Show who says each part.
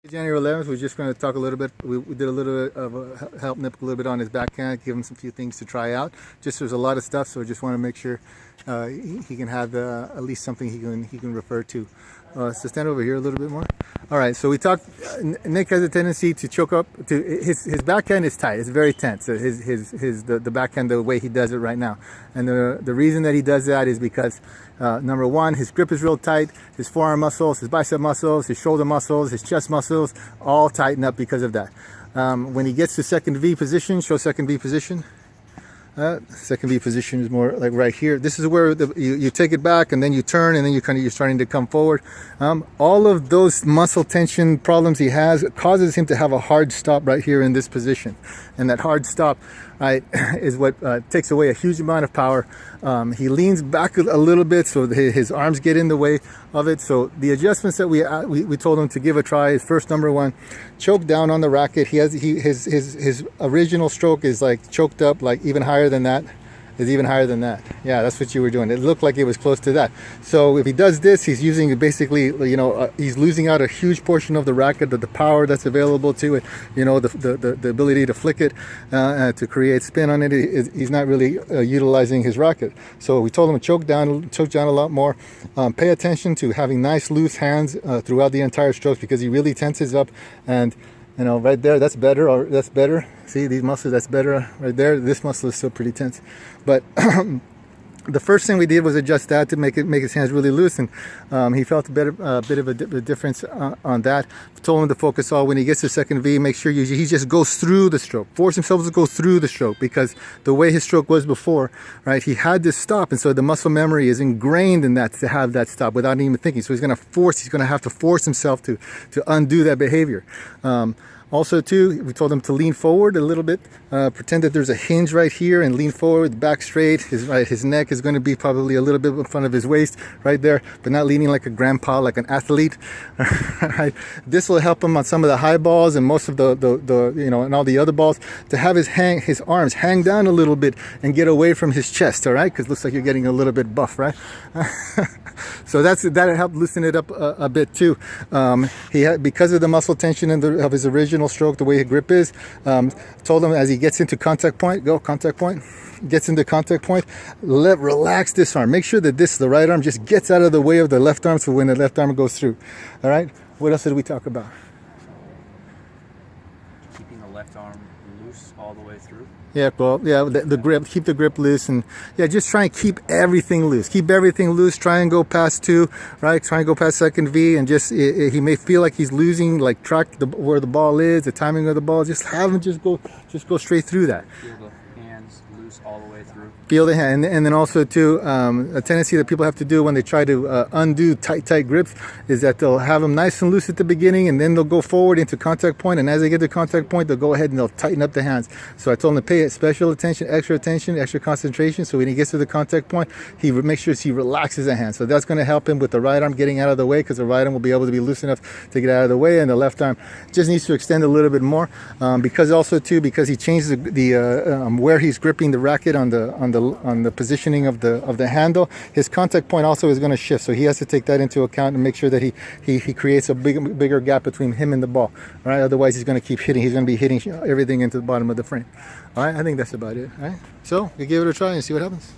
Speaker 1: January 11th, we're just going to talk a little bit. We did a little bit of help Nip a little bit on his backhand, give him some few things to try out. Just there's a lot of stuff, so I just want to make sure he can have at least something he can refer to. So stand over here a little bit more. All right, so we talked. Nick has a tendency to choke up. His backhand is tight. It's very tense. The backhand, the way he does it right now, and the reason that he does that is because number one, his grip is real tight. His forearm muscles, his bicep muscles, his shoulder muscles, his chest muscles, all tighten up because of that. When he gets to second V position, show second V position. Second V position is more like right here. This is where you take it back and then you turn and then you're starting to come forward. All of those muscle tension problems he has causes him to have a hard stop right here in this position, and that hard stop, right, is what takes away a huge amount of power. He leans back a little bit, so his arms get in the way of it. So the adjustments that we told him to give a try is first, number one, choke down on the racket. His original stroke is like choked up, like even higher than that. Is even higher than that. Yeah, that's what you were doing. It looked like it was close to that. So if he does this, he's using basically, he's losing out a huge portion of the racket, the power that's available to it, the ability to flick it, to create spin on it. He's not really utilizing his racket. So we told him to choke down a lot more. Pay attention to having nice loose hands throughout the entire strokes, because he really tenses up. And right there, that's better, or that's better. See these muscles, that's better right there. This muscle is still pretty tense. But the first thing we did was adjust that to make his hands really loose, and he felt a bit of a difference on that. Told him to focus all when he gets to second V, make sure he just goes through the stroke. Force himself to go through the stroke, because the way his stroke was before, right, he had to stop, and so the muscle memory is ingrained in that to have that stop without even thinking. So he's going to have to force himself to undo that behavior. Also, too, we told him to lean forward a little bit, pretend that there's a hinge right here, and lean forward, back straight. His neck is going to be probably a little bit in front of his waist right there, but not leaning like a grandpa, like an athlete. Right? This will help him on some of the high balls and most of the and all the other balls, to have his arms hang down a little bit and get away from his chest. All right, because it looks like you're getting a little bit buff, right? So that helped loosen it up a bit too. Because of the muscle tension of his original stroke, the way his grip is, told him as he gets into contact point, gets into contact point, relax this arm. Make sure that the right arm just gets out of the way of the left arm, so when the left arm goes through. All right, what else did we talk about?
Speaker 2: Keeping the left arm loose all the way through.
Speaker 1: Yeah, well, yeah, the grip, keep the grip loose, and yeah, just try and keep everything loose. Keep everything loose. Try and go past two, right? Try and go past second V, and he may feel like he's losing, like track where the ball is, the timing of the ball. Just have him just go straight through that.
Speaker 2: Feel the hands loose all the way through.
Speaker 1: Feel the hand, and then also too, a tendency that people have to do when they try to undo tight grips is that they'll have them nice and loose at the beginning, and then they'll go forward into contact point, and as they get to contact point, they'll go ahead and they'll tighten up the hands. So I told him to pay special attention, extra concentration, so when he gets to the contact point, he makes sure he relaxes the hand. So that's going to help him with the right arm getting out of the way, because the right arm will be able to be loose enough to get out of the way, and the left arm just needs to extend a little bit more, because he changes the where he's gripping the racket on the positioning of the handle. His contact point also is going to shift, so he has to take that into account and make sure that he creates a bigger gap between him and the ball. All right, otherwise he's going to keep hitting. He's going to be hitting everything into the bottom of the frame. All right, I think that's about it. All right, so we give it a try and see what happens.